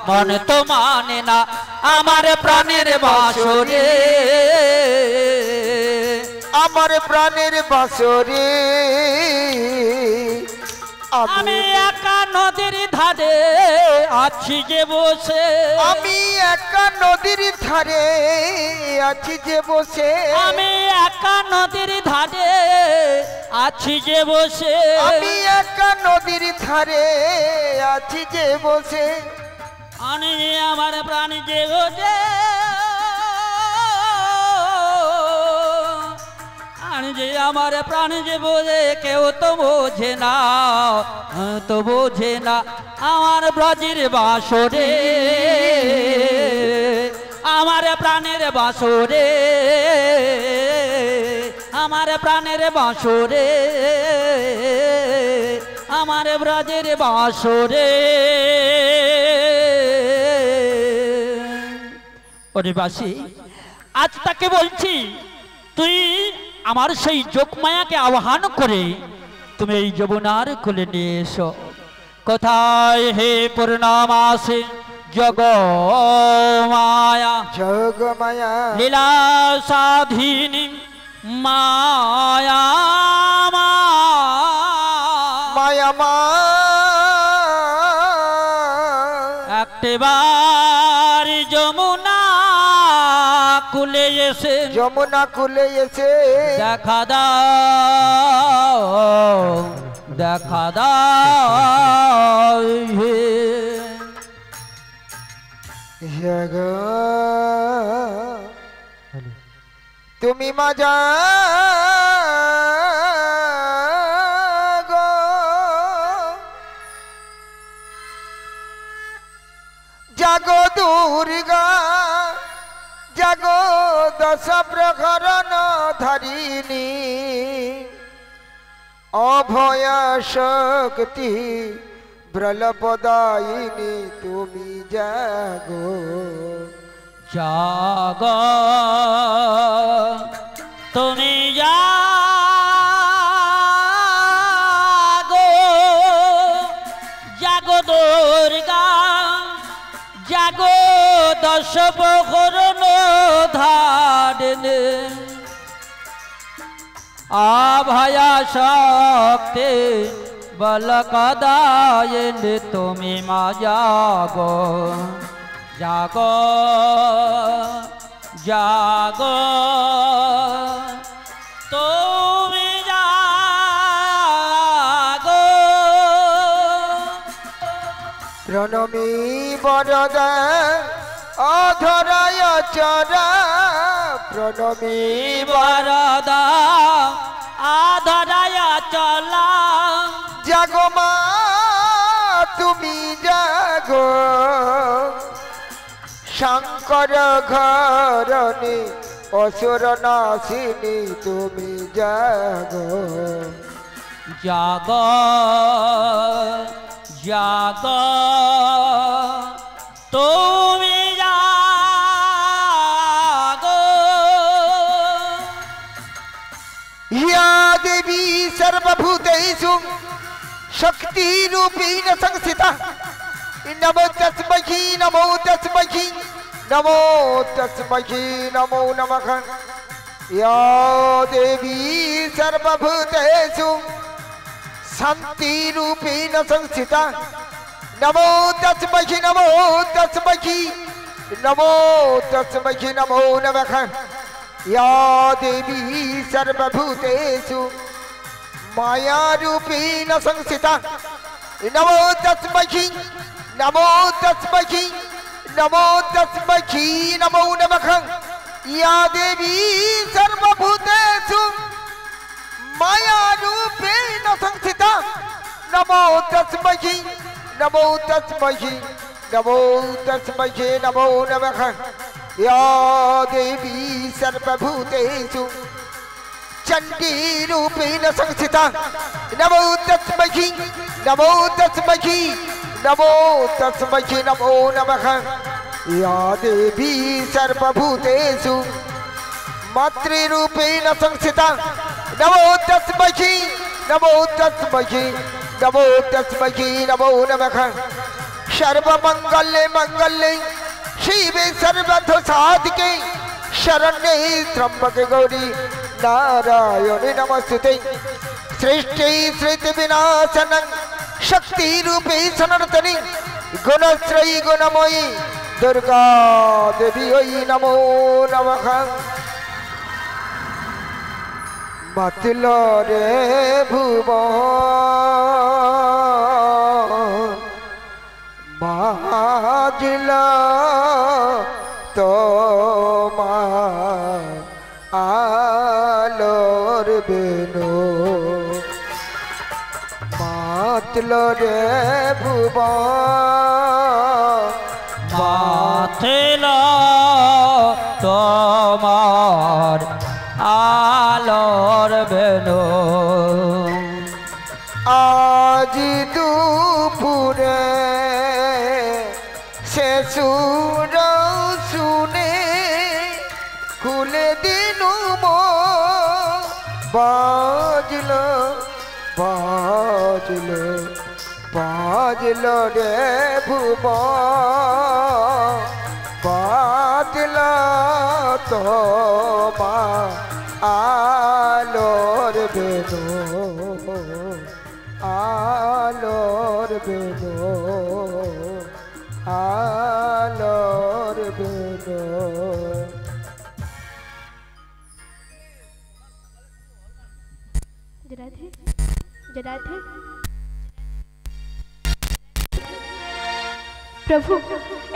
মন তো মানে না আমার প্রাণের বাঁশরে আমার প্রাণের বাঁশরে আমি একা নদীর ধারে আছি যে বসে আমি একা নদীর ধারে আছি যে বসে আমি একা নদীর ধারে আছি যে বসে আমি একা নদীর ধারে আছি যে বসে আমি আমার প্রাণ যে বসে যে আমার প্রাণ যে বোঝে কেউ তো বোঝে না তো বোঝে না আমার ব্রজের বাঁশরে আমার প্রাণের বাঁশরে আমার প্রাণের বাঁশরে আমার ব্রজের বাঁশরে ওরে বাসি আজ তাকে বলছি তুই আমার সেই যোগমায়াকে আহ্বান করে তুমি এই যমুনার কোলে নিয়ে এসো কোথায় হে পূর্ণমাসে যোগমায়া যোগমায়া লীলা সাধিনী মায়া মায়া মা একটিবার যমুনা কুলে এসে যমুনা কুলে এসে দেখা দাও দেখা দাও তুমি মাজা জাগো দুর্গা জাগো দশ প্রহরণ ধারিণী অভয় শক্তি ব্রলপদায়িনী তুমি জাগো জাগো তুমি জাগো জাগো দুর্গা জাগো দশ প্রহরণ ধারিণী অভয় শক্তি বলকদায়িনী তুমি মা জাগো জাগো জাগো তুমি জাগো প্রণমী বরদা অধরায় চরা প্রণমী বরদা আধরায় চলা জাগো মা তুমি জাগো শঙ্কর ঘরণী অসুর নাশিনী তুমি জাগো জাগো জাগো তুমি জাগো या देवी सर्वभूतेषु शक्तिरूपेण संस्थिता नमो तस्मै नमो तस्मै नमो तस्मै नमो नमः या देवी सर्वभूतेषु शान्तिरूपेण संस्थिता नमो तस्मै नमो तस्मै नमो तस्मै नमो नमः या देवी सर्वभूतेषु मायारूपेण संस्थिता नमो तस्मै नमो तस्मै नमो तस्मै नमो नमः या देवी सर्वभूतेषु मायारूपेण संस्थिता नमो तस्मै नमो तस्मै नमो तस्मै नमो नमः या देवी सर्वभूतेषु चण्डीरूपेण संस्थिता नमो तस्मै नमो तस्मै नमो तस्मै नमो नमः या देवी सर्वभूतेषु मातृरूपेण संस्थिता नमो तस्मै नमो तस्मै नमो तस्मै नमो नमः सर्वमंगले मंगले शिवे सर्वथ साधिके शरण्ये त्र्यंबके गौरी नारायणे नमस्ते सृष्टि सृष्टि विनाशनं शक्ति रूपे सनातनी गुणश्रयी गुणमयी दुर्गा देवी नमो नमः। मातलो रे भुवन बाजला তোমার আলোর বেনু মাতলো রে ভুবন মাতলো তোমার আলোর বেনু আজ দুপুরে শেষুর শুনে খুলে দিনু বাজলো বাজলো বাজলো রে ভুবন বাজলো তোমার আলোর বেনু আলোর বেনু আলোর বেনু। রাধে রাধে প্রভু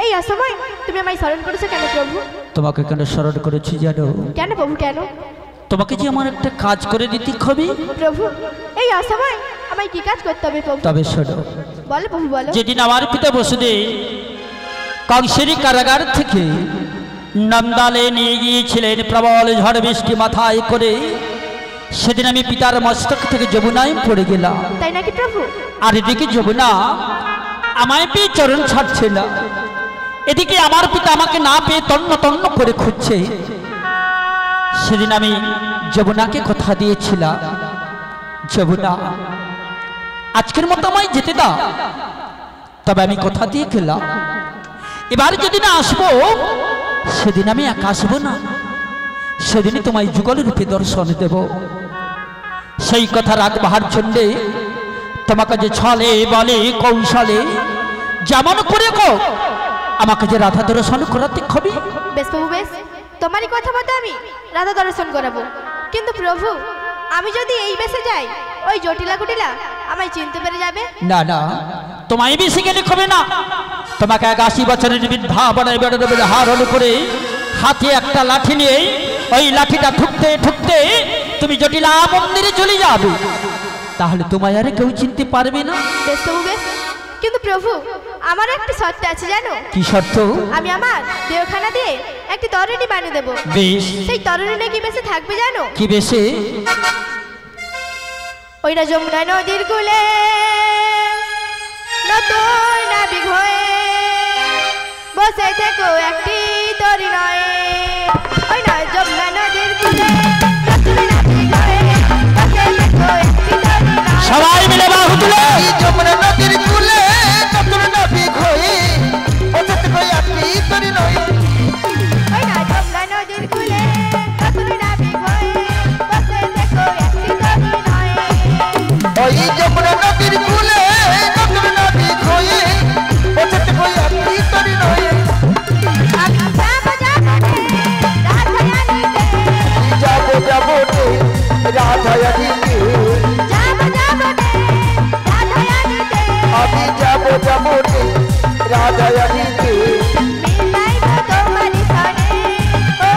এই অসময় তুমি আমায় স্মরণ করেছো কেন প্রভু? তোমাকে কেন স্মরণ করেছি জানো? কেন প্রভু কেন? তোমাকে যে আমার একটা কাজ করে দিতে হবে প্রভু। এই অসময় আমায় কি কাজ করতে হবে প্রভু? তবে শোনো। বলো প্রভু বলো। যেদিন আমার পিতা বসুদেব কংসের কারাগার থেকে নন্দালে নিয়ে গিয়েছিলেন প্রবল ঝড় বৃষ্টি মাথায় করে, সেদিন আমি পিতার মস্তক থেকে যমুনায় পড়ে গেলাম। তাই নাকি প্রভু? আর এদিকে যমুনা আমায় পেয়ে চরণ ছাড়ছে না, এদিকে আমার পিতা আমাকে না পেয়ে তন্ন তন্ন করে খুঁজছে। সেদিন আমি যমুনাকে কথা দিয়েছিলাম, যমুনা আজকের মতো আমায় যেতে দাও। তবে আমি কথা দিয়ে গেলাম এবার যেদিন আসবো সেদিন আমি একা আসবো না, সেদিনই তোমায় যুগল রূপে দর্শন দেব। সেই কথা রাখবার জন্যে তোমাকে যে ছলে বলে কৌশলে যেমন করে আমাকে যে রাধা দর্শন করাতে হবে। বেশ প্রভু বেশ, তোমারই কথা মতো আমি রাধা দর্শন করাবো। কিন্তু প্রভু আমি যদি এই বেশে যাই ওই জটিলা কুটিলা আমায় চিনতে পেরে যাবে। না না, তোমায় বেশি গেলে হবে না। তোমাকে ৮০ বছরের বৃদ্ধা বড় বড় হারণ করে হাতে একটা লাঠি নিয়ে ওই লাঠিটা ঠুকতে ঠুকতে তুমি জটিলা মন্দিরে চলে যাবে, তাহলে তোমায় আর কেউ চিনতে পারবে না। বেশ প্রভু বেশ, কিন্তু প্রভু আমার একটা শর্ত আছে জানো? কি শর্ত? আমি আমার দেহখানা দিয়ে একটি তরুণী বানিয়ে দেবো। বেশ। সেই তরুণী কি বেশে থাকবে জানো? কি বেশে? ওইটা যমুনা নদীর কূলে নতুন নাবিক হয়ে বসে থেকো একটি তরি নয়। ওই না যমুনা নদীর কূলে নতুন নাবিক হয়ে বসে থেকো একটি তরি নয়। সবাই মিলে বাহু তুলে। যমুনা নদীর কূলে নতুন নাবিক হয়ে বসে থেকো একটি তরি নয়। ওই না যমুনা নদীর কূলে নতুন নাবিক হয়ে বসে থেকো একটি তরি নয়। ওই যমুনা নদীর কূলে নতুন নাবিক হয়ে বসে থেকো একটি তরি নয়। আমি যাবো যাবো রে রাধায়ানিতে যাবো যাবো রে রাধায়ানিতে আমি যাবো যাবো রে রাধায়ানিতে মিলাইবো তোমারি সনে ও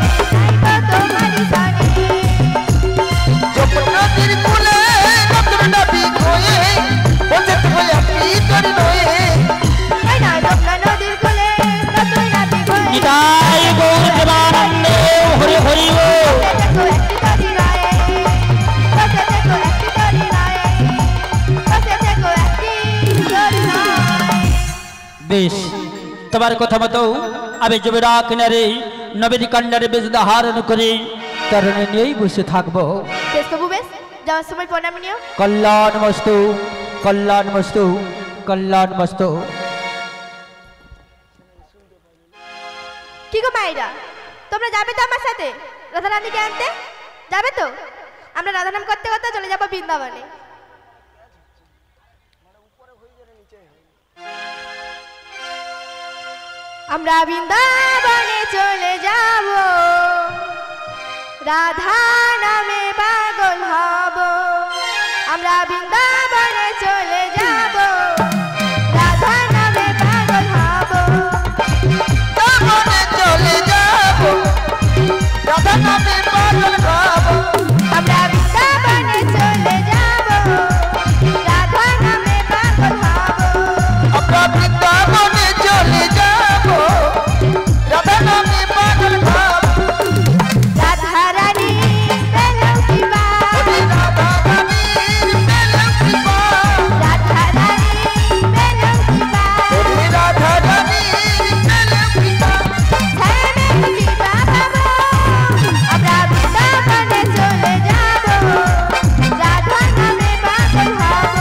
মিলাইবো তোমারি সনে। যমুনা নদীর কূলে নতুন নাবিক হয়ে বসে থেকো একটি তরি নয়। ওই না যমুনা নদীর কূলে নতুন নাবিক হয়ে নিতাই গৌর দেবানন্দে হরি হরি ও। বসে থেকো একটি তরি নয়। বসে থেকো একটি তরি নয়। বসে থেকো একটি তরি নয়। বেশ, তোমার কথা মতো আমি যমুনা কিনারে নবীর কান্ডারে বেশ ধারণ করে তরণে নিয়েই বসে থাকবো। বেশ প্রভু বেশ, যাওয়ার সময় প্রণাম নিও। কল্যাণ মস্তু কল্যাণ মস্তু কল্যাণ মস্তু। মায়েরা, তোমরা যাবে তো আমার সাথে রাধারানীকে আনতে? যাবে তো? আমরা রাধানাম করতে করতে চলে যাবো বৃন্দাবনে। আমরা বৃন্দাবনে চলে যাব, রাধা নামে পাগল হব। আমরা বৃন্দাবনে চলে যাব, রাধা নামে পাগল হব। বৃন্দাবনে চলে যাব, রাধা নামে পাগল হব। আমরা বৃন্দাবনে চলে যাব, রাধা নামে পাগল হব। আমরা বৃন্দাবনে চলে যাব, রাধা নামে পাগল হব। রাধা রানী পেলাম কৃপা, রাধা রানীর পেলাম কৃপা, রাধা রানী পেলাম কৃপা, রাধা রানীর পেলাম কৃপা। ধ্যানের কৃপা পাবো। আমরা বৃন্দাবনে চলে যাব, রাধা নামে পাগল হব।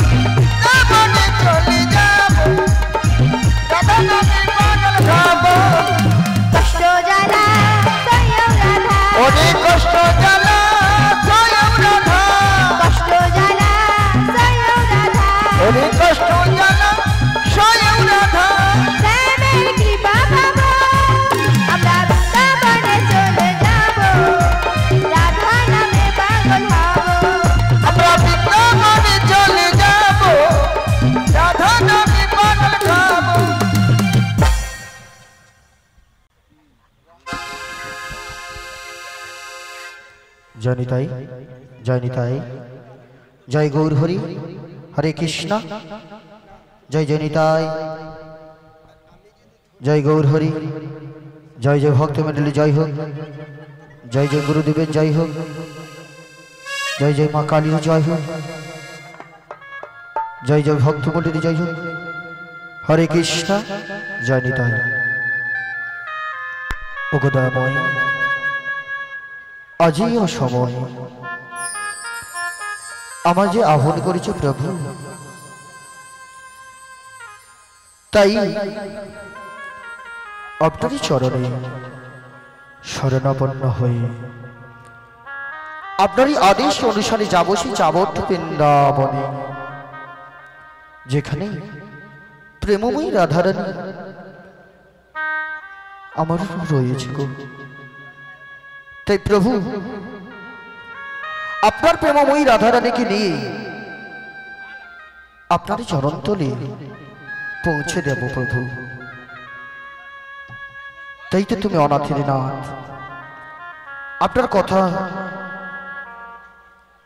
বৃন্দাবনে চলে যাব, রাধা নামে পাগল হব। কষ্ট জ্বালা সয়েও রাধা, অনেক কষ্ট জ্বালা সয়েও রাধা, কষ্ট জ্বালা সয়েও রাধা। অনেক কষ্ট জ্বালা সয়েও রাধা। ধ্যানের কৃপা পাবো। আমরা বৃন্দাবনে চলে যাব, রাধা নামে পাগল হব। আমরা বৃন্দাবনে চলে যাব, রাধা নামে পাগল হব। জয় নিতাই, জয় নিতাই, জয় গৌর হরি, হরে কৃষ্ণ, জয় জয় নিতাই, জয় গৌর হরি, জয় জয় ভক্ত মন্ডলী জয় হোক, জয় জয় গুরুদেবের জয় হোক, জয় জয় মা কালীর জয় হোক, জয় জয় ভক্ত মন্ডলী জয় হোক, হরে কৃষ্ণ, জয় নিতাই। ওগো দয়াময়, আজই অসময় আমার যে আহ্বান করেছে প্রভু, তাই আপনারই চরণে শরণাপন্ন হয়ে আপনারই আদেশ অনুসারে যাব সেই যাবত বৃন্দাবনে, যেখানে প্রেমময়ী রাধারানী আমার রয়েছে গো। তাই প্রভু, আপনার প্রেমময়ী রাধারানীকে নিয়ে আপনার চরণতলে পৌঁছে দেব প্রভু। তাই তো তুমি অনাথের নাথ, আপনার কথা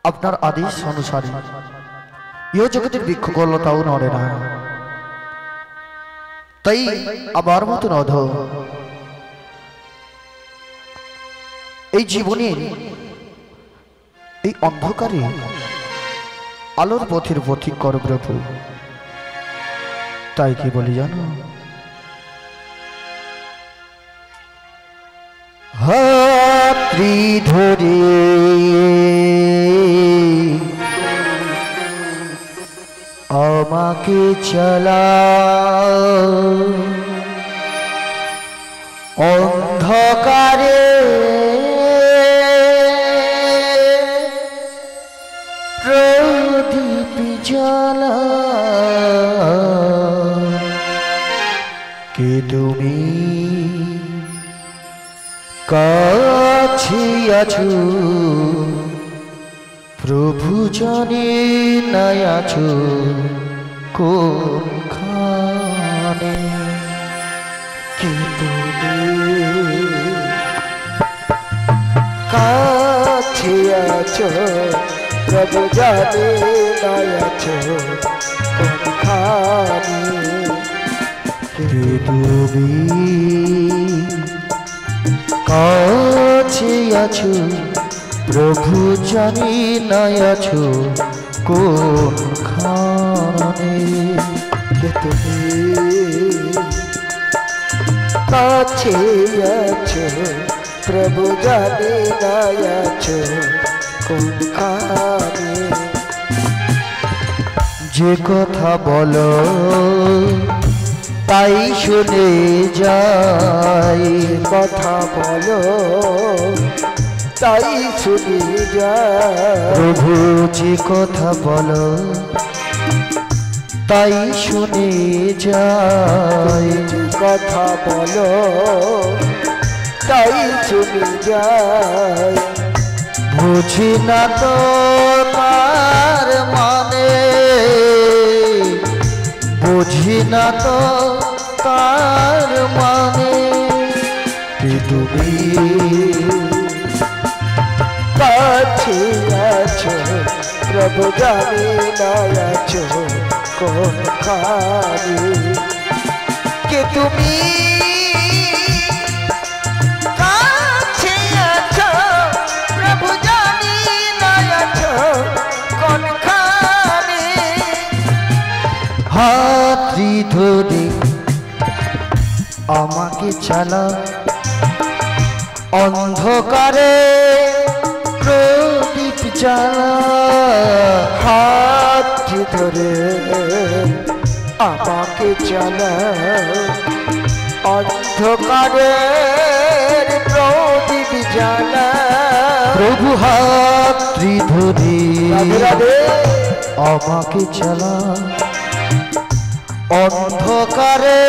আপনার আদেশ অনুসারে ইহ জগতের বৃক্ষকলতাও নড়ে না। তাই আমার মতো নধ এই জীবনের এই অন্ধকারে আলোর পথের পথিক কর প্রভু। তাই কি বলি জানো, হাতড়ি ধরে আমাকে চালাও অন্ধকারে প্রদীপ জ্বালা। কে তুমি কাছে আছো প্রভু জানে নাই আছো কোনখানে। কে তুমি কাছে আছো প্রভু জানে নাই আছো কোনখানে। কে তুমি কাছে আছো প্রভু জানি নাই আছো কোনখানে। কে তুমি কাছে আছো প্রভু জানি নাই আছো কোনখানে। যে কথা বলো তাই শুনে যাই কথা বলো তাই শুনে যাই প্রভু যে কথা বলো তাই শুনে যাই যে কথা বলো তাই শুনে যাই বুঝি না তো তার মানে বুঝি না তো তার মানে কি তুমি কাছে আছো প্রভু জানি না আছো কোন খানি কে তুমি কাছে আছো প্রভু জানি না আছো কোন খানি হাতটি ধরে আমাকে চালা অন্ধকারে প্রদীপ জ্বালা হাতটি ধরে আমাকে চালাও অন্ধকারের প্রদীপ জ্বালা প্রভু হাতটি ধরে রাধে রাধে আমাকে চালা অন্ধকারে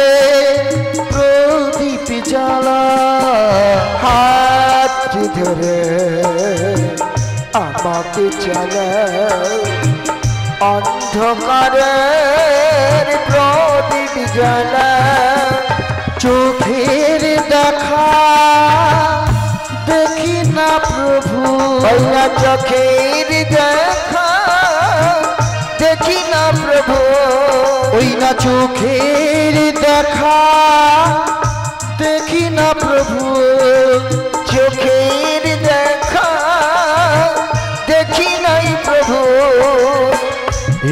প্রদীপ জ্বালা হাতটি ধরে আমাকে চালাও অন্ধকারের প্রদীপ জ্বালা চোখের দেখা দেখি না প্রভু ওই না চোখের দেখা দেখি না প্রভু ওই না চোখের দেখা দেখি না প্রভু চোখের দেখা দেখি নাই প্রভু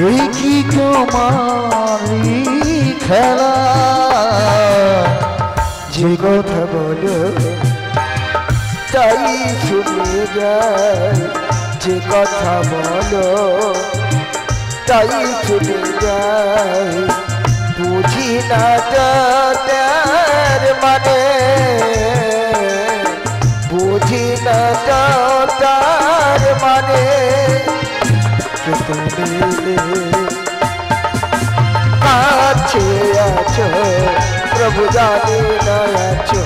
এই কি তোমারি খেলা যে কথা বলো তাই শুনে যাই যে কথা বলো তাই শুনে যাই বুঝি না তার মানে বুঝি না তার মানে কে তুমি কাছে আছো প্রভু জানি না আছো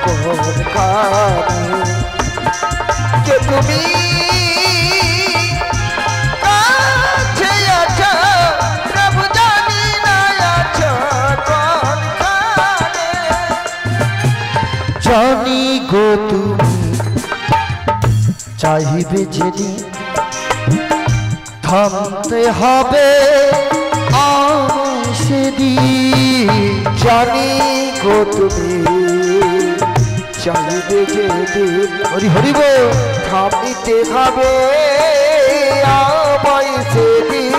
কোন খানি কে তুমি কাছে আছো প্রভু জানি না আছো কোন খানি জানি গো তুমি চাইবে যেদিন থামতে হবে আমায় সেদিন জানি গো তুমি চাইবে যেদিন হরি হরি গো থামিতে হবে আমায় সেদিন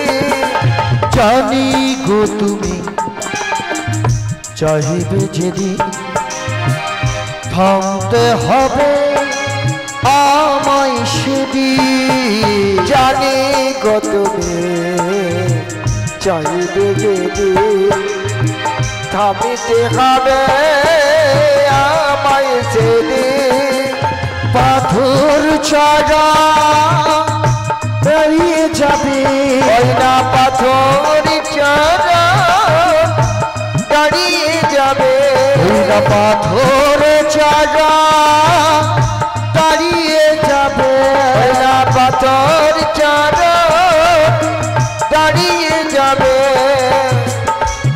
জানি গো তুমি চাইবে যেদিন থামতে হবে আমায় সেদিন জানি গো তুমি চাইবে যেদিন থামিতে হবে আমায় সেদিন পাথর চারা দাঁড়িয়ে যাবে ওই না পাথর চারা দাঁড়িয়ে যাবে ওই না পাথর চারা দাঁড়িয়ে যাবে ওই না পাথর চারা দাঁড়িয়ে যাবে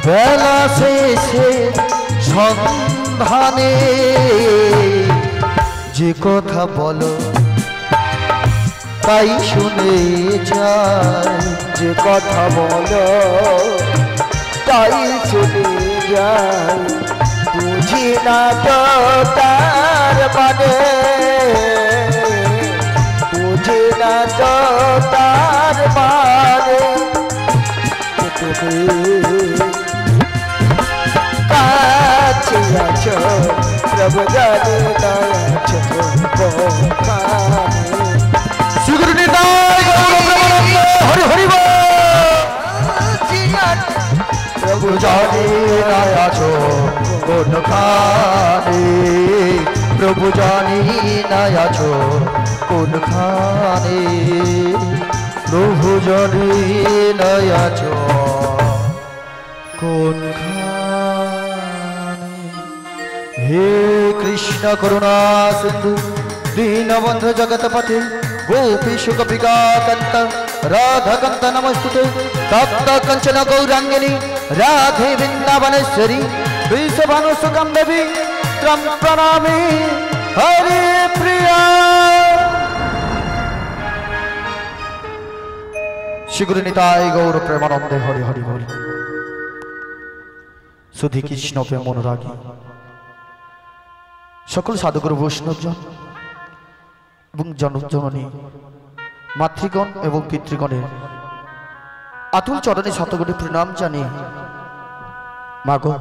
বেলা শেষে সন্ধানে যে কথা বলো তাই শুনে যাই যে কথা বলো তাই শুনে যাই বুঝি না তো তার মানে বুঝি না তো তার মানে তুমি কাছে আছো প্রভু জানি না আছো কোনখানে শ্রীগুরু নিতাই গৌর হরি হরি বল কাছে আছো প্রভু জানে না আছো কোনখানে প্রভু জানি না আছো কোনখানে প্রভু জানি না আছো কোনখানে হে কৃষ্ণ করুণা সিন্ধু দীনবন্ধু জগৎপতে গোপীশু গোপিকান্ত রাধাকান্ত নমস্তুতে তপ্ত কাঞ্চন গৌরাঙ্গিনী রাধে বৃন্দাবনেশ্বরী বিশ্বভানুসুখম দেবী ত্বম প্রণামি হরে প্রিয়া শ্রীগুরু নিতাই গৌর প্রেমানন্দে হরি হরি বল সুধী কৃষ্ণ প্রেম অনুরাগী সকল সাধুগুরু বৈষ্ণবজন এবং জনজননী মাতৃগণ এবং পিতৃগণের আতুল চরণে শতকোটি প্রণাম জানিয়ে মাগো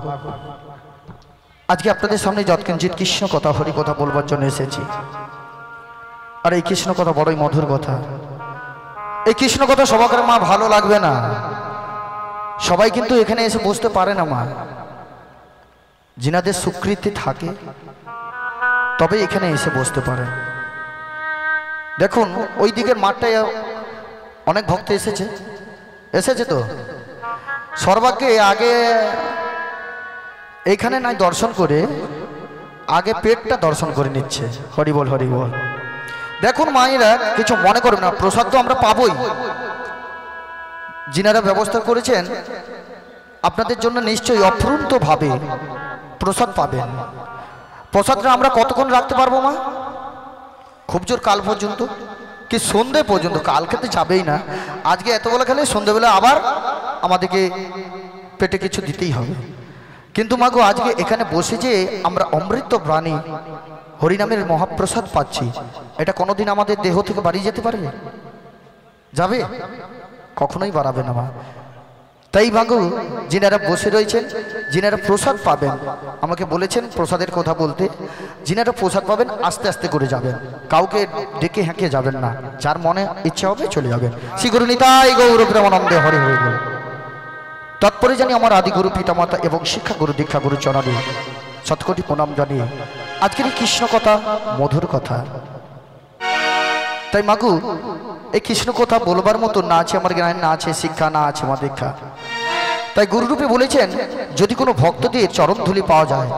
আজকে আপনাদের সামনে যৎকিঞ্চিৎ কৃষ্ণ কথা হরি কথা বলবার জন্য এসেছি। আর এই কৃষ্ণ কথা বড়ই মধুর কথা। এই কৃষ্ণ কথা সবার মা ভালো লাগবে না, সবাই কিন্তু এখানে এসে বসতে পারে না মা। যিনাদের স্বীকৃতি থাকে তবে এখানে এসে বসতে পারে। দেখুন ওই দিকের মাঠটায় অনেক ভক্ত এসেছে তো সর্বাগ্যে আগে এইখানে নাই দর্শন করে আগে পেটটা দর্শন করে নিচ্ছে। হরি বল হরি বল। দেখুন মায়েরা কিছু মনে করবে না, প্রসাদ তো আমরা পাবই। যিনারা ব্যবস্থা করেছেন আপনাদের জন্য নিশ্চয়ই অফুরন্ত ভাবে প্রসাদ পাবেন। প্রসাদটা আমরা কতক্ষণ রাখতে পারবো মা? খুব জোর কাল পর্যন্ত কি সন্ধে পর্যন্ত। কাল খেতে যাবেই না, আজকে এতবেলা খেলে সন্ধ্যেবেলা আবার আমাদেরকে পেটে কিছু দিতেই হবে। কিন্তু মাগো আজকে এখানে বসে যে আমরা অমৃত প্রাণী হরিনামের মহাপ্রসাদ পাচ্ছি, এটা কোনোদিন আমাদের দেহ থেকে বাড়িয়ে যেতে পারবে? যাবে? কখনোই বাড়াবে না মা। তাই মাগো যিনারা বসে রয়েছেন, যিনারা প্রসাদ পাবেন, আমাকে বলেছেন প্রসাদের কথা বলতে। যিনারা প্রসাদ পাবেন আস্তে আস্তে করে যাবেন, কাউকে ডেকে হেঁকে যাবেন না। যার মনে ইচ্ছা হবে চলে যাবেন। শ্রী গুরু নিতাই গৌর প্রেমানন্দে হরি হরি বল। তৎপরে জানি আমার আদি গুরু পিতামাতা এবং শিক্ষা গুরু দীক্ষা গুরু চরণে শতকোটি প্রণাম জানিয়ে আজকের এই কৃষ্ণ কথা মধুর কথা। তাই মাগু এই কৃষ্ণ কথা বলবার মতো না আছে আমার জ্ঞান, না আছে শিক্ষা, না আছে আমার দীক্ষা। তাই গুরুরূপে বলেছেন যদি কোনো ভক্তদের চরণ ধুলি পাওয়া যায়,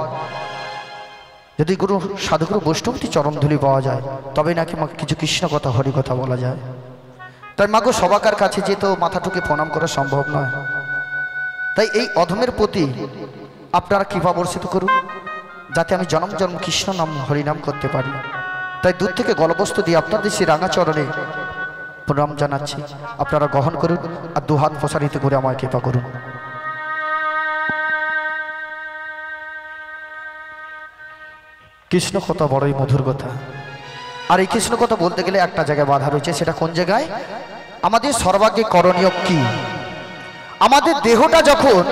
যদি গুরু সাধুগুরু বৈষ্ণবটি চরণ ধুলি পাওয়া যায়, তবে নাকি কিছু কৃষ্ণ কথা হরি কথা বলা যায়। তাই মাগো সবাকার কাছে যে তো মাথা ঠুকে প্রণাম করা সম্ভব নয়। তাই এই অধমের প্রতি আপনারা কৃপা বর্ষিত করুন, যাতে আমি জন্ম জন্ম কৃষ্ণ নাম হরিনাম করতে পারি। তাই দূর থেকে গলবস্তু দিয়ে আপনাদের সেই রাঙা চরণে প্রণাম জানাচ্ছি, আপনারা গ্রহণ করুন আর দুহাত প্রসারিত করে আমায় কৃপা করুন। কৃষ্ণ কথা বড়ই মধুর কথা। আর এই কৃষ্ণ কথা বলতে গেলে একটা জায়গায় বাধা রয়েছে। সেটা কোন জায়গায়? আমাদের সর্বাগ্যে করণীয় কি? আমাদের দেহটা যখন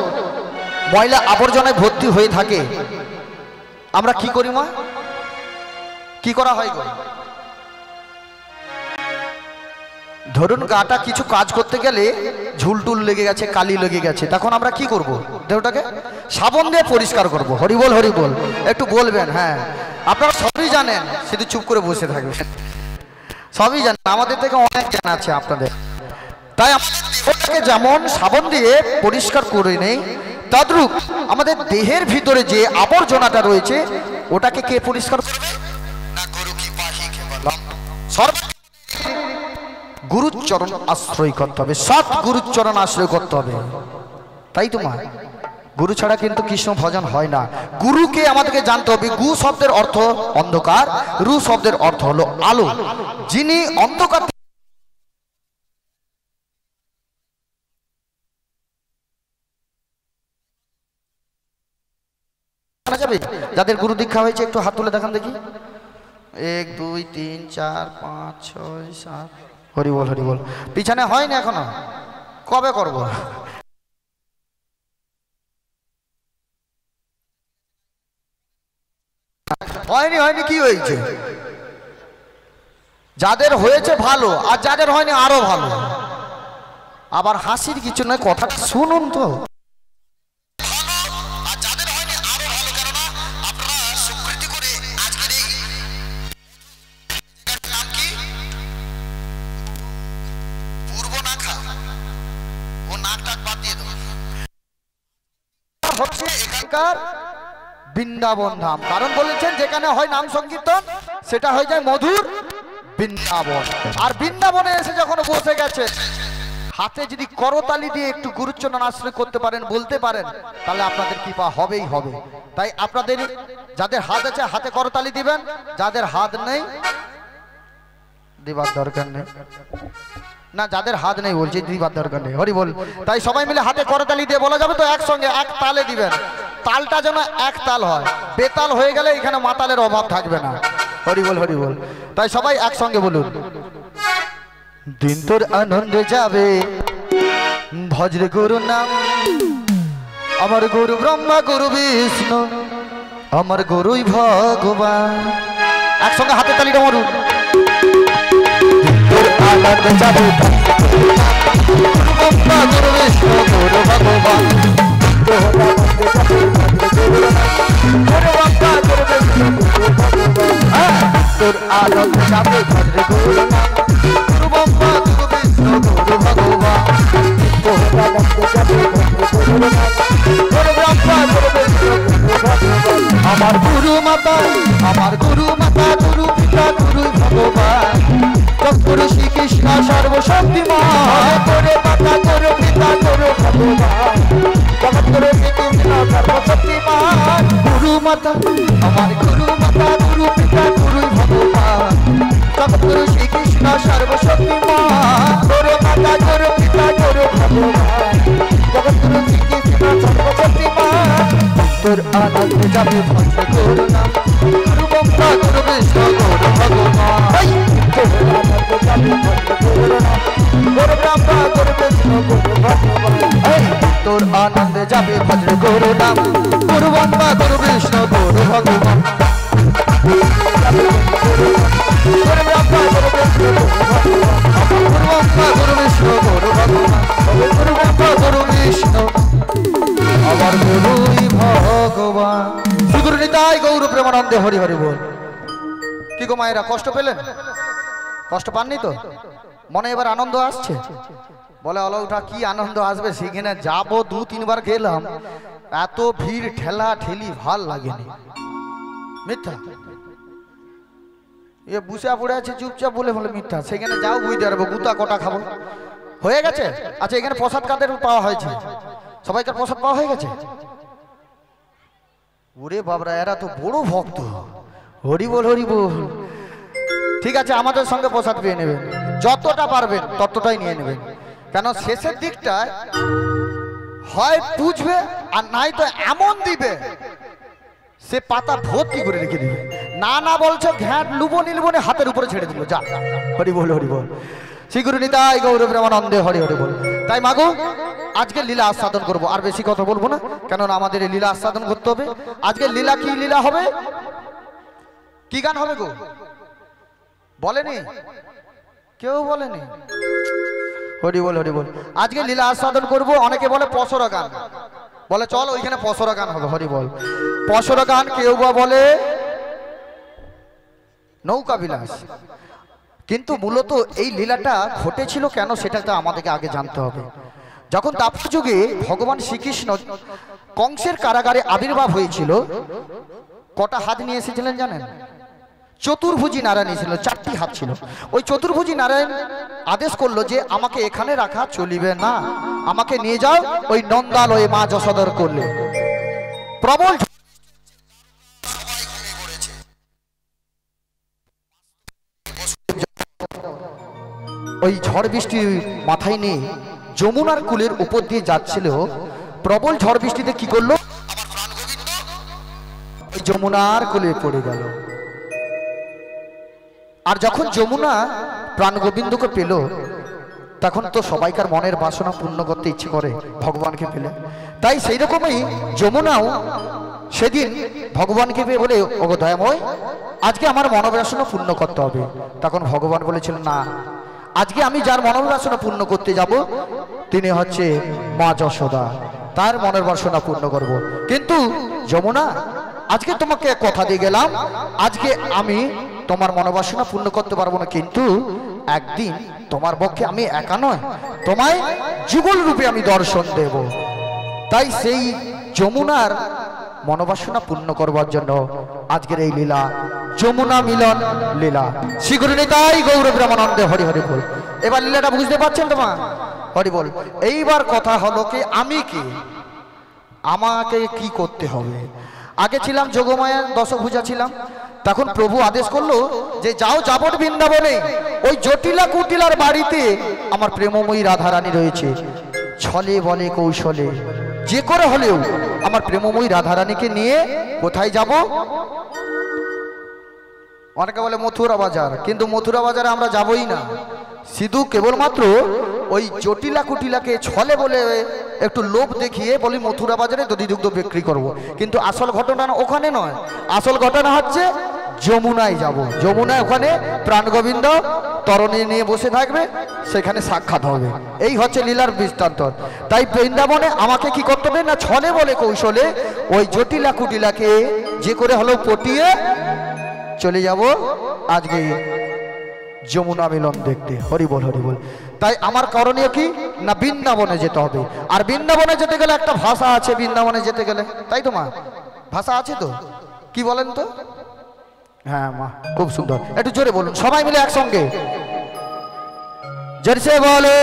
ময়লা আবর্জনায় ভর্তি হয়ে থাকে আমরা কি করি মা? কি করা হয় গো? ধরুন গাটা কিছু কাজ করতে গেলে ঝুলটুল লেগে গেছে, কালি লেগে গেছে, তখন আমরা কি করব? দেহটাকে সাবান দিয়ে পরিষ্কার করব। হরি বল হরি বল। একটু বলবেন। হ্যাঁ আপনারা সবই জানেন, শুধু চুপ করে বসে থাকবেন। সবই জানেন, আমাদের থেকে অনেক জ্ঞান আছে আপনাদের। তাই আমাদেরকে যেমন সাবান দিয়ে পরিষ্কার করে নেই, তদ্রূপ আমাদের দেহের ভিতরে যে আবর্জনাটা রয়েছে ওটাকে কে পরিষ্কার করবে? না গুরু কি পাহি কেবল সর্ব গুরুচরণ আশ্রয় করতে হবে, সৎ গুরুচরণ আশ্রয় করতে হবে। তাই তো মা, গুরু ছাড়া কিন্তু কৃষ্ণ ভজন হয় না। গুরুকে আমাদেরকে জানতে হবে। গু শব্দের অর্থ অন্ধকার, রু শব্দের অর্থ হলো আলো। যিনি অন্ধকার যাবে, যাদের গুরু দীক্ষা হয়েছে একটু হাত তুলে দেখান দেখি। 1 2 3 4 5 6 7। হরি বল হরি বল। পিছনে হয়নি এখনো, কবে করব? হয়নি হয়নি কি হয়েছে? যাদের হয়েছে ভালো, আর যাদের হয়নি আরো ভালো। আবার হাসির কিছু নয়, কথাটা শুনুন তো। ও নাক টাক বাদ দিয়ে দেবো। হচ্ছে এখানকার বৃন্দাবন ধাম, কারণ বলেছেন যেখানে হয় নাম সংকীর্তন সেটা হয়ে যায় মধুর বৃন্দাবন। আর বৃন্দাবনে এসে যখন বসে গেছে, হাতে যদি করতালি দিয়ে একটু গুরুচরণ আশ্রয় করতে পারেন, বলতে পারেন, তাহলে আপনাদের কৃপা হবেই হবে। তাই আপনাদের যাদের হাত আছে হাতে করতালি দিবেন, যাদের হাত নেই দিবার দরকার নেই, না যাদের হাত নেই বলছি দিবার দরকার নেই, হরি বল। তাই সবাই মিলে হাতে করতালি দিয়ে বলা যাবে তো, একসঙ্গে এক তালে দিবেন, তালটা যেন এক তাল হয়, বেতাল হয়ে গেলে এখানে মাতালের অভাব থাকবে না, হরি বল হরি বল। তাই সবাই একসঙ্গে বলুন, দিন তোর আনন্দে যাবে ভজরে গুরু নাম, আমার গুরু ব্রহ্মা গুরু বিষ্ণু আমার গুরুই ভগবান। একসঙ্গে হাতে তালিটা মারুন, তোর আনন্দে যাবে ব্রহ্মা গুরু বিষ্ণু গুরু ভগবান, তোর আনন্দে যাবে ভজরে গুরু নাম, গুরু ব্রহ্মা গুরু বিষ্ণু গুরু ভগবান, তোর আনন্দে যাবে ভজরে গুরু নাম, গুরু ব্রহ্মা গুরু বিষ্ণু গুরু ভগবান। আমার গুরু মাতা গুরু পিতা গুরু ভগবান, গুরু শ্রীকৃষ্ণ সর্বশক্তিমান, গুরু মাতা গুরু পিতা গুরু ভগবান, জগৎগুরু শ্রীকৃষ্ণ সর্বশক্তিমান। গুরু মাতা আমার গুরু মাতা গুরু পিতা গুরু ভগবান, জগৎগুরু শ্রীকৃষ্ণ সর্বশক্তিমান, গুরু মাতা গুরু পিতা গুরু ভগবান, জগৎগুরু শ্রীকৃষ্ণ সর্বশক্তিমান। তোর আনন্দে যাবে ভজরে গুরু নাম, গুরু ব্রহ্মা গুরু বিষ্ণু গুরু ভগবান, তোর আনন্দে যাবে ভজরে গুরু নাম, গুরু ব্রহ্মা গুরু বিষ্ণু গুরু ভগবান, তোর আনন্দে যাবে ভজরে গুরু নাম, গুরু ব্রহ্মা গুরু বিষ্ণু গুরু ভগবান, গুরু ব্রহ্মা গুরু বিষ্ণু গুরু ভগবান, গুরু ব্রহ্মা গুরু বিষ্ণু গুরু ভগবান, গুরু ব্রহ্মা গুরু বিষ্ণু আমার গুরুই ভগবান। শ্রী গুরু নিতাই গৌর প্রেমানন্দে হরি হরি বল। কি গো মায়েরা, কষ্ট পেলেন? কষ্ট পাননি তো? মনে এবার আনন্দ আসছে? বলে অলৌটা কি আনন্দ আসবে, সেখানে যাবো 2-3 বার গেলাম, এত ভিড় ঠেলা ঠেলি ভাল লাগেনি। মিথ্যা? এ বুসা পড়ে আছে চুপচাপ বলে বলে মিথ্যা। সেখানে যাও বুঝতে পারবো, গুতা কটা খাবো হয়ে গেছে। আচ্ছা এখানে প্রসাদ কাদের পাওয়া হয়েছে? সবাইকার প্রসাদ পাওয়া হয়ে গেছে? ওরে বাবরা, এরা তো বড় ভক্ত, হরি বল হরি বল। ঠিক আছে, আমাদের সঙ্গে প্রসাদ পেয়ে নেবেন, যতটা পারবেন ততটাই নিয়ে নেবেন, কেন শেষের দিকটা হয় পুজবে আর নাই তো এমন দিবে সে পাতা ভর্তি করে রেখে দিবে। না না বলছো ঘ্যাট লুবো নিলবনে হাতের উপরে ছেড়ে দিল, যা হরি বল হরি বল। শ্রী গুরু নিতাই গৌর প্রেমানন্দে হরি হরি বল। তাই মাগো আজকে লীলা আস্বাদন করবো, আর বেশি কথা বলবো না, কেননা আমাদের এই লীলা আস্বাদন করতে হবে। আজকে লীলা কি লীলা হবে, কি গান হবে গো? বলেনি কেউ, বলেনি। হরি বল হরি বল। আজকে লীলা আস্বাদন করব। অনেকে বলে পসরা গান, বলে চল ওইখানে পসরা গান হবে, হরি বল। পসরা গান, কেউ বা বলে নৌকা বিলাস। কিন্তু মূলত এই লীলাটা ঘটেছিল কেন সেটা তো আমাদেরকে আগে জানতে হবে। যখন দ্বাপর যুগে ভগবান শ্রীকৃষ্ণ কংসের কারাগারে আবির্ভাব হয়েছিল, কটা হাত নিয়ে এসেছিলেন জানেন? চতুর্ভুজী নারায়ণ ছিল, 4টি হাত ছিল। ওই চতুর্ভুজী নারায়ণ আদেশ করলো যে আমাকে এখানে রাখা চলিবে না, আমাকে নিয়ে যাও ওই নন্দালয়ে মা যশোদার করলে। প্রবল ওই ঝড় বৃষ্টি মাথায় নিয়ে যমুনার কুলের উপর দিয়ে যাচ্ছিল। প্রবল ঝড় বৃষ্টিতে কি করলো, যমুনার কুলে পড়ে গেল। আর যখন যমুনা প্রাণ গোবিন্দকে পেল, তখন তো সবাইকার মনের বাসনা পূর্ণ করতে ইচ্ছে করে ভগবানকে পেলে। তাই সেই রকমই যমুনাও সেদিন ভগবানকে পেয়ে বলে, ওগো দয়াময়, আজকে আমার মনোবাসনা পূর্ণ করতে হবে। তখন ভগবান বলেছিলেন, না, আজকে আমি যার মনোবাসনা পূর্ণ করতে যাব তিনি হচ্ছে মা যশোদা, তার মনের বাসনা পূর্ণ করব। কিন্তু যমুনা, আজকে তোমাকে কথা দিয়ে গেলাম, আজকে আমি তোমার মনোবাসনা পূর্ণ করতে পারবো না, কিন্তু একদিন তোমার পক্ষে আমি একা নয়, তোমায় যুগল রূপে আমি দর্শন দেব। তাই সেই যমুনার মনোবাসনা পূর্ণ করবার জন্য আজকের এই লীলা, যমুনা মিলন লীলা। শ্রীগুরু তাই গৌর ব্রহ্মানন্দে হরি হরি বল। এবার লীলাটা বুঝতে পারছেন তোমা? হরি বল। এইবার কথা হলো কি, আমি কি, আমাকে কি করতে হবে? আগে ছিলাম যোগমায়ার দশভুজা ছিলাম, তখন প্রভু আদেশ করলো যে যাও যাবট বৃন্দাবনে, ওই জটিলা কুটিলার বাড়িতে আমার প্রেমময়ী রাধারানী রয়েছে, ছলে বলে কৌশলে যে করে হলেও আমার প্রেমময়ী রাধারানীকে নিয়ে কোথায় যাব? অনেকে বলে মথুরা বাজার, কিন্তু মথুরা বাজারে আমরা যাবই না। শুধু কেবলমাত্র ওই জটিলা কুটিলাকে ছলে বলে একটু লোভ দেখিয়ে বলি মথুরা বাজারে দধি দুগ্ধ বিক্রি করব, কিন্তু আসল ঘটনা ওখানে নয়। আসল ঘটনা হচ্ছে যমুনায় যাব। যমুনায় ওখানে প্রাণ গোবিন্দ তরণী নিয়ে বসে থাকবে, সেখানে সাক্ষাৎ হবে। এই হচ্ছে লীলার বৃত্তান্ত। তাই বৃন্দাবনে আমাকে কি করতে হবে না, ছলে বলে কৌশলে ওই জটিলা কুটিলাকে যে করে হলো পটিয়ে চলে যাব আজকে যমুনা মিলন দেখতে। হরি বল হরি বল। তাই আমার করণীয় কি না, বৃন্দাবনে যেতে হবে। আর বৃন্দাবনে যেতে গেলে একটা ভাষা আছে, বৃন্দাবনে যেতে গেলে, তাই তো মা? ভাষা আছে তো, কি বলেন তো? হ্যাঁ মা, খুব সুন্দর, একটু জোরে বলুন সবাই মিলে একসঙ্গে। জোর সে বলো,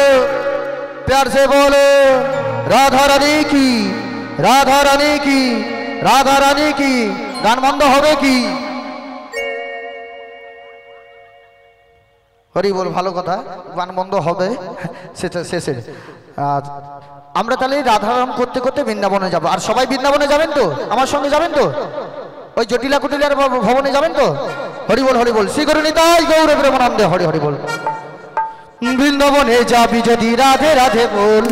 প্যার সে বলো, রাধা রানী কি, রাধা রানী কি, রাধা রানী কি। গান বন্ধ হবে কি? হরি বল, ভালো কথা, গান বন্ধ হবে সেটা শেষে। আমরা তাহলে রাধারাম করতে করতে বৃন্দাবনে যাব। আর সবাই বৃন্দাবনে যাবেন তো? আমার সঙ্গে যাবেন তো? ওই জটিলা কুটিলার ভবনে যাবেন তো? হরি বল হরি বল। শ্রী গুরু নিতাই গৌর প্রেমানন্দে হরি হরি বল। বৃন্দাবনে যাবি যদি রাধে রাধে বল,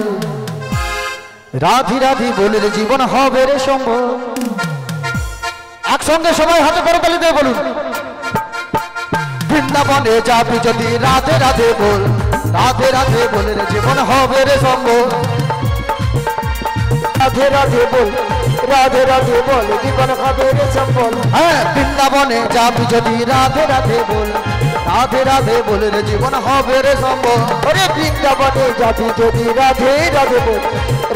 রাধি রাধি বলে জীবন হবে রে সম্ভব। একসঙ্গে সবাই হাতে করে তালি দিয়ে বলুন, বৃন্দাবনে যাবি যদি রাধে রাধে বল, রাধে রাধে বলে জীবন হবে রে সম্ভব। রাধে রাধে বল, রাধে রাধে বল, জীবন হবে রে সম্ভব। হ্যাঁ, বৃন্দাবনে যাবি যদি রাধে রাধে বল, রাধে রাধে বলে জীবন হবে রে সম্ভব। ওরে বৃন্দাবনে যাবি যদি রাধে রাধে বল,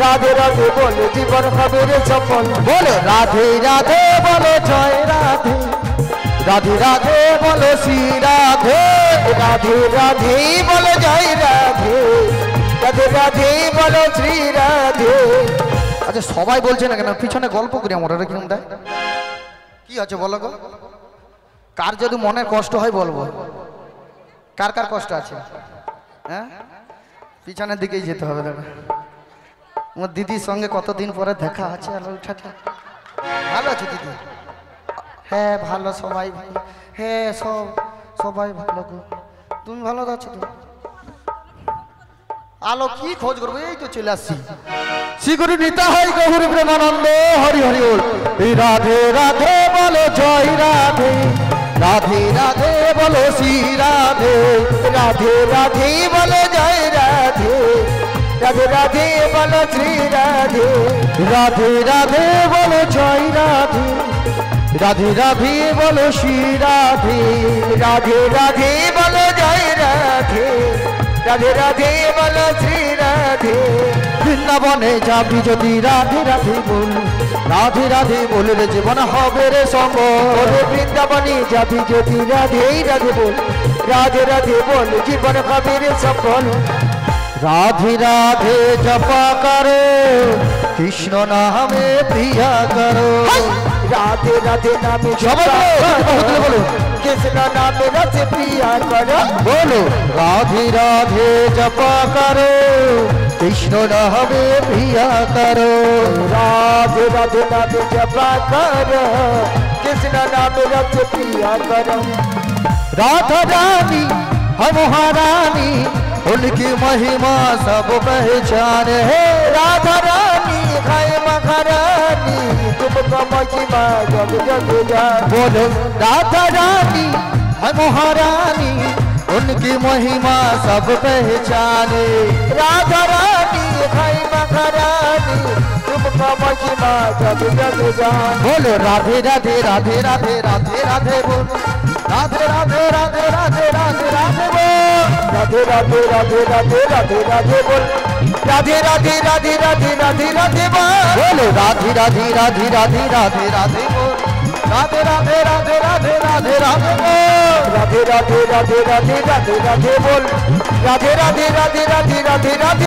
রাধে রাধে বল, জীবন হবে রে সম্ভব। বলো রাধে রাধে বলো জয় রাধে, রাধে রাধে বলো শ্রী রাধে, রাধে রাধে বলো জয় রাধে, রাধে রাধে বলো শ্রী রাধে। আচ্ছা সবাই বলছে না কেন? পিছনে গল্প করি আমরা, কিরম দেয়? কি আছে বলো গো? কার যদি মনে কষ্ট হয় বলবো, কার কার কষ্ট আছে? হ্যাঁ, পিছনের দিকেই যেতে হবে। দেখো আমার দিদির সঙ্গে কতদিন পরে দেখা আছে। ভালো আছে দিদি? হ্যাঁ ভালো, সবাই ভালো। হ্যাঁ সবাই ভালো গো। তুমি ভালো আছো তো? আলো কি খোঁজ করবো, এই তো চলে আসছি। শ্রী গুরু নিতাই গৌর প্রেমানন্দ হরি হরি বল। রাধে রাধে বলো জয় রাধে, রাধে রাধে বলো শ্রী রাধে, রাধে রাধে বলো জয় রাধে, রাধে রাধে বলো শ্রী রাধে, রাধে রাধে বলো জয় রাধে, রাধে রাধে বলো শ্রী রাধে, রাধে রাধে বলো জয় রাধে, রাধে রাধে বলো শ্রী রাধে। বৃন্দাবনে যাবি যদি রাধে রাধে বল, রাধে রাধে বলে রে জীবন হবে রে সম্ভব। বৃন্দাবনে যাবি যদি রাধে রাধে বল, রাধে রাধে বল, জীবন হবে রে সফল। রাধে রাধে জপা করো, কৃষ্ণ নামে প্রিয়া করো, রাধে রাধে নামে জপা করো, কৃষ্ণ নামে রস প্রিয়া করো। বলো রাধে রাধে জপা করো, কৃষ্ণ নামে প্রিয়া করো, রাধে রাধে নামে জপা করো, কৃষ্ণ নামে রস প্রিয়া করো। राधा रानी है महारानी, उनकी महिमा सब पहचाने है। राधा रानी है महारानी, तुमको महिमा जग जग जाने। बोलो राधा रानी है महारानी, उनकी महिमा सब पहचाने। राधा रानी है महारानी, तुमको महिमा जग जग जाने। बोलो राधे राधे राधे राधे राधे राधे बोलो, राधे राधे राधे राधे राधे राधे बोल। राधे राधे राधे राधे राधे राधे बोल राधे राधे राधे राधे राधे राधे बोल राधे राधे राधे राधे राधे राधे बोल राधे राधे राधे राधे राधे राधे बोल राधे राधे राधे राधे राधे राधे बोल राधे राधे राधे राधे राधे राधे